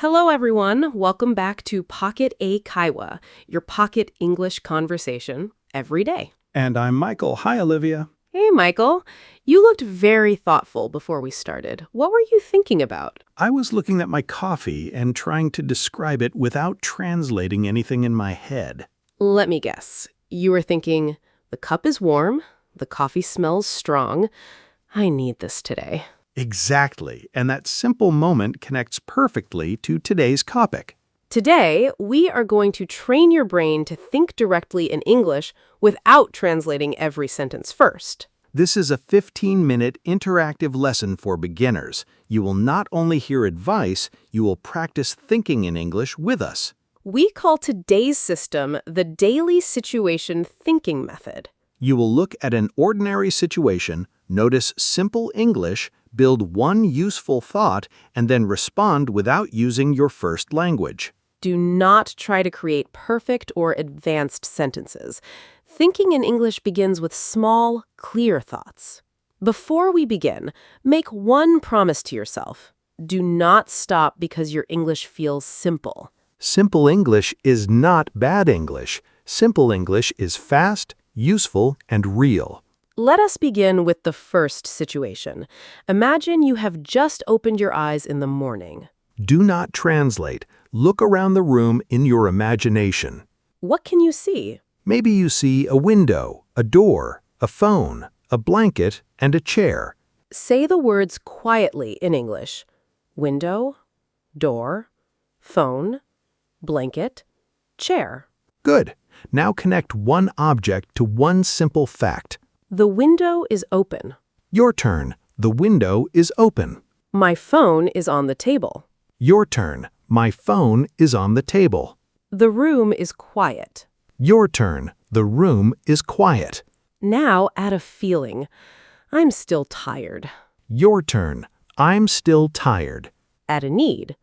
Hello, everyone. Welcome back to Pocket Eikaiwa, your pocket English conversation every day. And I'm Michael. Hi, Olivia. Hey, Michael. You looked very thoughtful before we started. What were you thinking about? I was looking at my coffee and trying to describe it without translating anything in my head. Let me guess. You were thinking, the cup is warm, the coffee smells strong. I need this today. Exactly, and that simple moment connects perfectly to today's topic. Today, we are going to train your brain to think directly in English without translating every sentence first. This is a 15-minute interactive lesson for beginners. You will not only hear advice, you will practice thinking in English with us. We call today's system the daily situation thinking method. You will look at an ordinary situation, notice simple English, build one useful thought, and then respond without using your first language. Do not try to create perfect or advanced sentences. Thinking in English begins with small, clear thoughts. Before we begin, make one promise to yourself. Do not stop because your English feels simple. Simple English is not bad English. Simple English is fast, useful, and real. Let us begin with the first situation. Imagine you have just opened your eyes in the morning. Do not translate. Look around the room in your imagination. What can you see? Maybe you see a window, a door, a phone, a blanket, and a chair. Say the words quietly in English. Window, door, phone, blanket, chair. Good. Now connect one object to one simple fact. The window is open. Your turn. The window is open. My phone is on the table. Your turn. My phone is on the table. The room is quiet. Your turn. The room is quiet. Now add a feeling. I'm still tired. Your turn. I'm still tired. Add a need.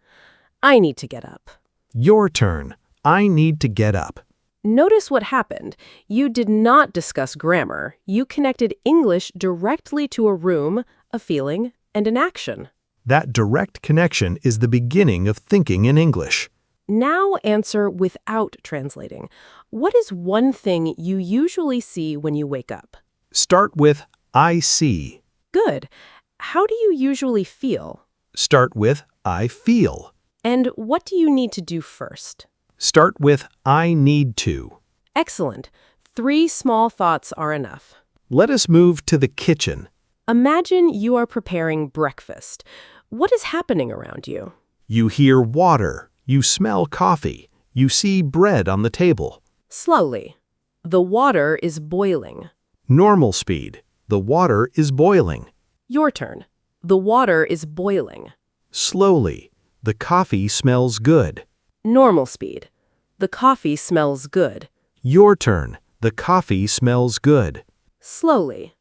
I need to get up. Your turn. I need to get up. Notice what happened. You did not discuss grammar. You connected English directly to a room, a feeling, and an action. That direct connection is the beginning of thinking in English. Now answer without translating. What is one thing you usually see when you wake up? Start with I see. Good. How do you usually feel? Start with I feel. And what do you need to do first? Start with I need to. Excellent. 3 small thoughts are enough. Let us move to the kitchen. Imagine you are preparing breakfast. What is happening around you? You hear water. You smell coffee. You see bread on the table. Slowly. The water is boiling. Normal speed. The water is boiling. Your turn. The water is boiling. Slowly. The coffee smells good. Normal speed. The coffee smells good. Your turn. The coffee smells good. Slowly.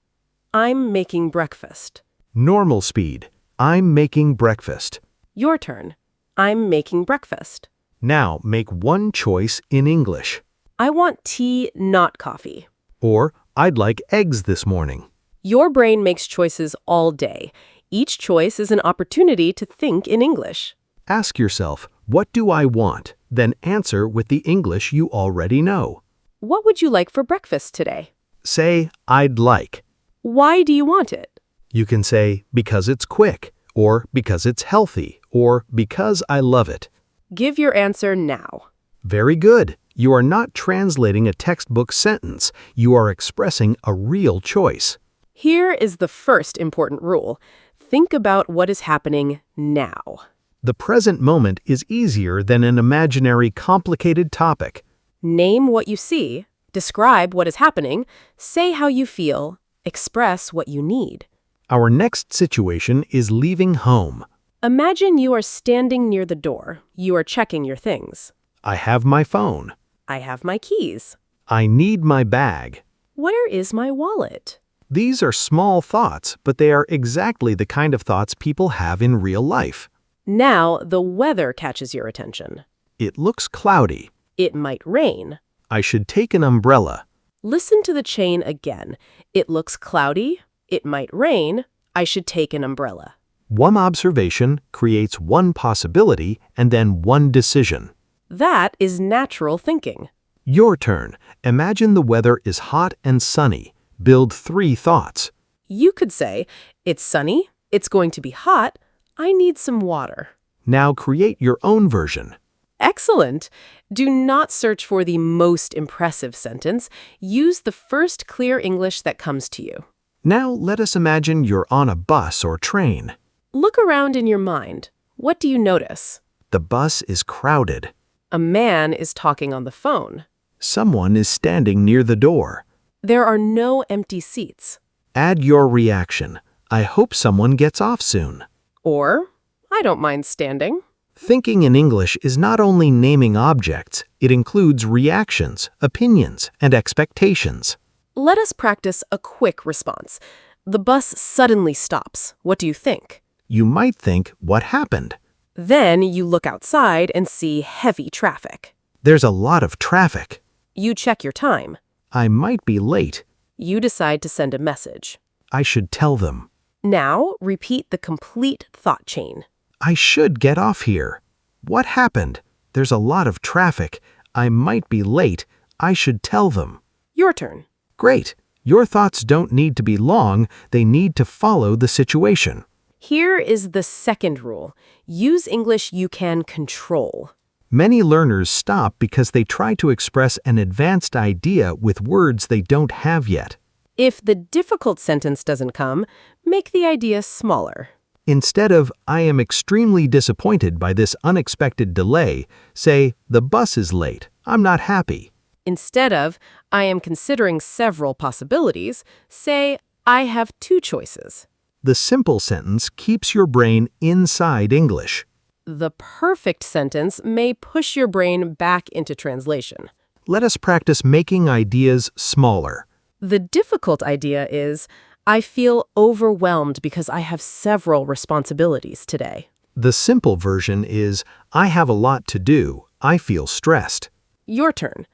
I'm making breakfast. Normal speed. I'm making breakfast. Your turn. I'm making breakfast. Now make one choice in English. I want tea, not coffee. Or, I'd like eggs this morning. Your brain makes choices all day. Each choice is an opportunity to think in English. Ask yourself, what do I want? Then answer with the English you already know. What would you like for breakfast today? Say, I'd like. Why do you want it? You can say, because it's quick, or because it's healthy, or because I love it. Give your answer now. Very good. You are not translating a textbook sentence. You are expressing a real choice. Here is the first important rule. Think about what is happening now. The present moment is easier than an imaginary complicated topic. Name what you see, describe what is happening, say how you feel, express what you need. Our next situation is leaving home. Imagine you are standing near the door. You are checking your things. I have my phone. I have my keys. I need my bag. Where is my wallet? These are small thoughts, but they are exactly the kind of thoughts people have in real life. Now the weather catches your attention. It looks cloudy. It might rain. I should take an umbrella. Listen to the chain again. It looks cloudy. It might rain. I should take an umbrella. One observation creates one possibility and then one decision. That is natural thinking. Your turn. Imagine the weather is hot and sunny. Build 3 thoughts. You could say, it's sunny, it's going to be hot, I need some water. Now create your own version. Excellent! Do not search for the most impressive sentence. Use the first clear English that comes to you. Now let us imagine you're on a bus or train. Look around in your mind. What do you notice? The bus is crowded. A man is talking on the phone. Someone is standing near the door. There are no empty seats. Add your reaction. I hope someone gets off soon. Or, I don't mind standing. Thinking in English is not only naming objects, it includes reactions, opinions, and expectations. Let us practice a quick response. The bus suddenly stops. What do you think? You might think, what happened? Then you look outside and see heavy traffic. There's a lot of traffic. You check your time. I might be late. You decide to send a message. I should tell them. Now, repeat the complete thought chain. I should get off here. What happened? There's a lot of traffic. I might be late. I should tell them. Your turn. Great. Your thoughts don't need to be long. They need to follow the situation. Here is the second rule. Use English you can control. Many learners stop because they try to express an advanced idea with words they don't have yet. If the difficult sentence doesn't come, make the idea smaller. Instead of, I am extremely disappointed by this unexpected delay, say, the bus is late. I'm not happy. Instead of, I am considering several possibilities, say, I have 2 choices. The simple sentence keeps your brain inside English. The perfect sentence may push your brain back into translation. Let us practice making ideas smaller. The difficult idea is, I feel overwhelmed because I have several responsibilities today. The simple version is, I have a lot to do. I feel stressed. Your turn.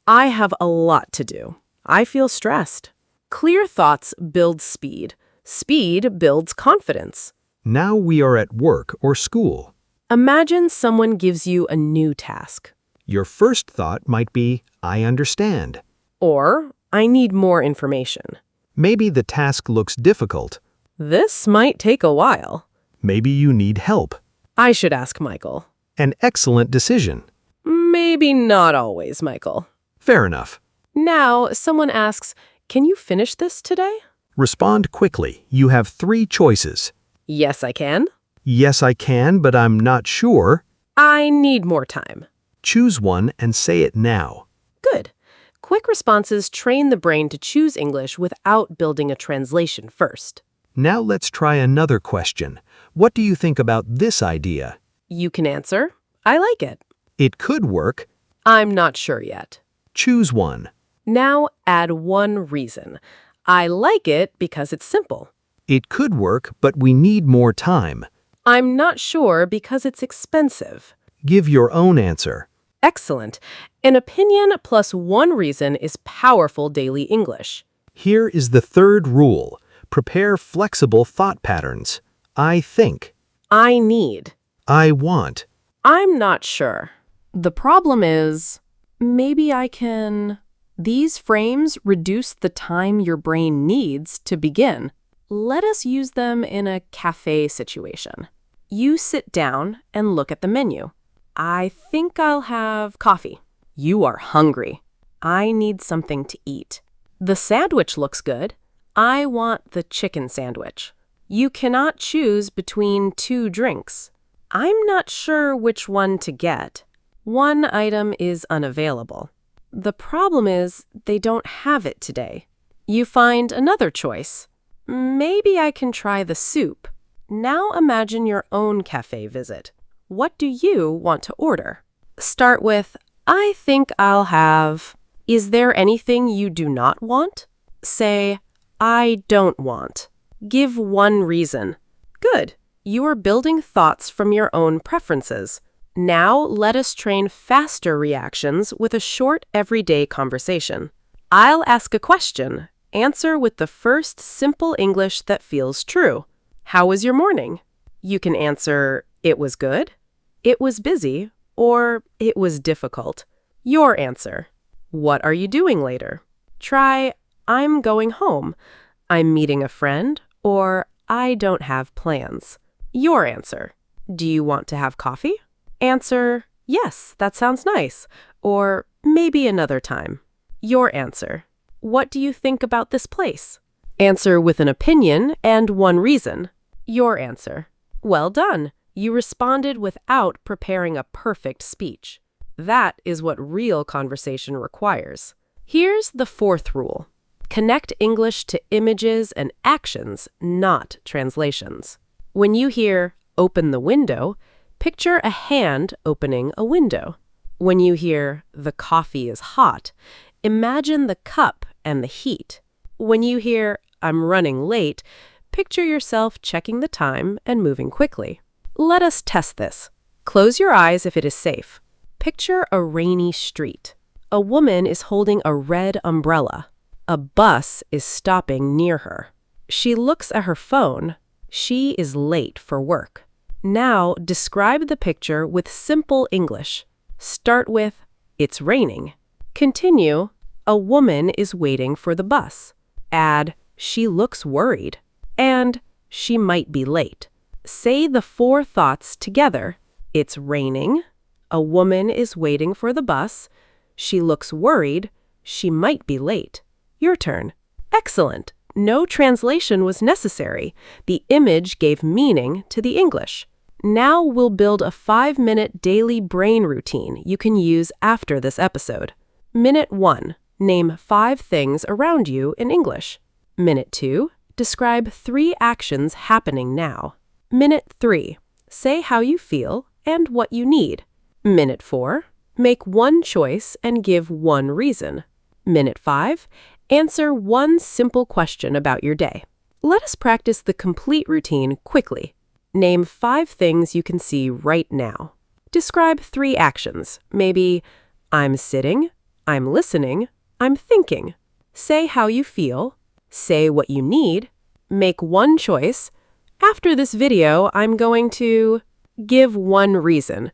I have a lot to do. I feel stressed. Clear thoughts build speed. Speed builds confidence. Now we are at work or school. Imagine someone gives you a new task. Your first thought might be, I understand. Or, I need more information. Maybe the task looks difficult. This might take a while. Maybe you need help. I should ask Michael. An excellent decision. Maybe not always, Michael. Fair enough. Now, someone asks, can you finish this today? Respond quickly. You have 3 choices. Yes, I can. Yes, I can, but I'm not sure. I need more time. Choose one and say it now. Good. Quick responses train the brain to choose English without building a translation first. Now let's try another question. What do you think about this idea? You can answer, I like it. It could work. I'm not sure yet. Choose one. Now add one reason. I like it because it's simple. It could work, but we need more time. I'm not sure because it's expensive. Give your own answer. Excellent. An opinion plus one reason is powerful daily English. Here is the third rule. Prepare flexible thought patterns. I think. I need. I want. I'm not sure. The problem is, maybe I can... These frames reduce the time your brain needs to begin. Let us use them in a cafe situation. You sit down and look at the menu. I think I'll have coffee. You are hungry. I need something to eat. The sandwich looks good. I want the chicken sandwich. You cannot choose between 2 drinks. I'm not sure which one to get. One item is unavailable. The problem is they don't have it today. You find another choice. Maybe I can try the soup. Now imagine your own cafe visit. What do you want to order? Start with, I think I'll have... Is there anything you do not want? Say, I don't want. Give one reason. Good. You are building thoughts from your own preferences. Now let us train faster reactions with a short everyday conversation. I'll ask a question. Answer with the first simple English that feels true. How was your morning? You can answer, it was good, it was busy, or it was difficult. Your answer. What are you doing later? Try, I'm going home, I'm meeting a friend, or I don't have plans. Your answer. Do you want to have coffee? Answer, yes, that sounds nice, or maybe another time. Your answer. What do you think about this place? Answer with an opinion and one reason. Your answer. Well done. You responded without preparing a perfect speech. That is what real conversation requires. Here's the fourth rule. Connect English to images and actions, not translations. When you hear, open the window, picture a hand opening a window. When you hear, the coffee is hot, imagine the cup and the heat. When you hear, I'm running late, picture yourself checking the time and moving quickly. Let us test this. Close your eyes if it is safe. Picture a rainy street. A woman is holding a red umbrella. A bus is stopping near her. She looks at her phone. She is late for work. Now, describe the picture with simple English. Start with, it's raining. Continue, a woman is waiting for the bus. Add, she looks worried. And, she might be late. Say the four thoughts together. It's raining. A woman is waiting for the bus. She looks worried. She might be late. Your turn. Excellent. No translation was necessary. The image gave meaning to the English. Now we'll build a 5-minute daily brain routine you can use after this episode. Minute 1. Name 5 things around you in English. Minute 2. Describe 3 actions happening now. Minute 3. Say how you feel and what you need. Minute 4. Make one choice and give one reason. Minute 5. Answer one simple question about your day. Let us practice the complete routine quickly. Name 5 things you can see right now. Describe 3 actions. Maybe, I'm sitting, I'm listening, I'm thinking. Say how you feel. Say what you need. Make one choice. After this video, I'm going to give one reason.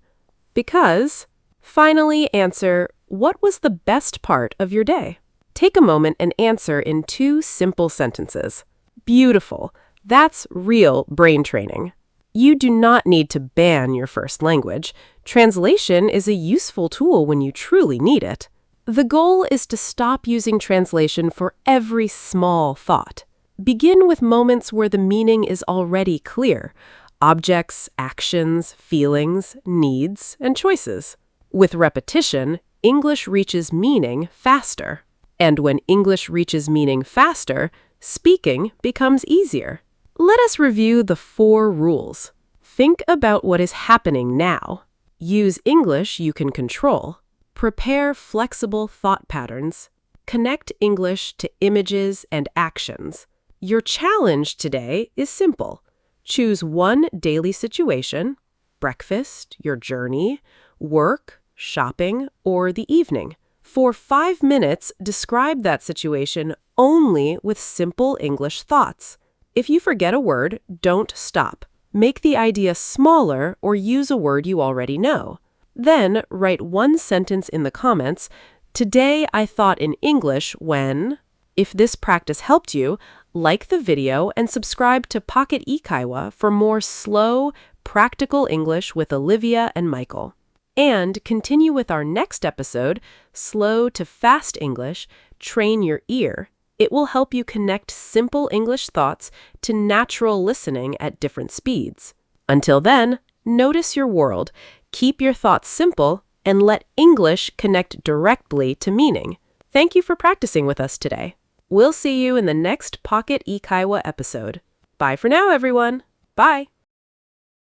Because, finally answer, what was the best part of your day? Take a moment and answer in 2 simple sentences. Beautiful. That's real brain training. You do not need to ban your first language. Translation is a useful tool when you truly need it. The goal is to stop using translation for every small thought. Begin with moments where the meaning is already clear. Objects, actions, feelings, needs, and choices. With repetition, English reaches meaning faster. And when English reaches meaning faster, speaking becomes easier. Let us review the 4 rules. Think about what is happening now. Use English you can control. Prepare flexible thought patterns. Connect English to images and actions. Your challenge today is simple. Choose one daily situation, breakfast, your journey, work, shopping, or the evening. For 5 minutes, describe that situation only with simple English thoughts. If you forget a word, don't stop. Make the idea smaller or use a word you already know. Then, write one sentence in the comments, today I thought in English when... If this practice helped you, like the video and subscribe to Pocket Eikaiwa for more slow, practical English with Olivia and Michael. And continue with our next episode, Slow to Fast English, Train Your Ear. It will help you connect simple English thoughts to natural listening at different speeds. Until then, notice your world, keep your thoughts simple, and let English connect directly to meaning. Thank you for practicing with us today. We'll see you in the next Pocket Eikaiwa episode. Bye for now, everyone. Bye.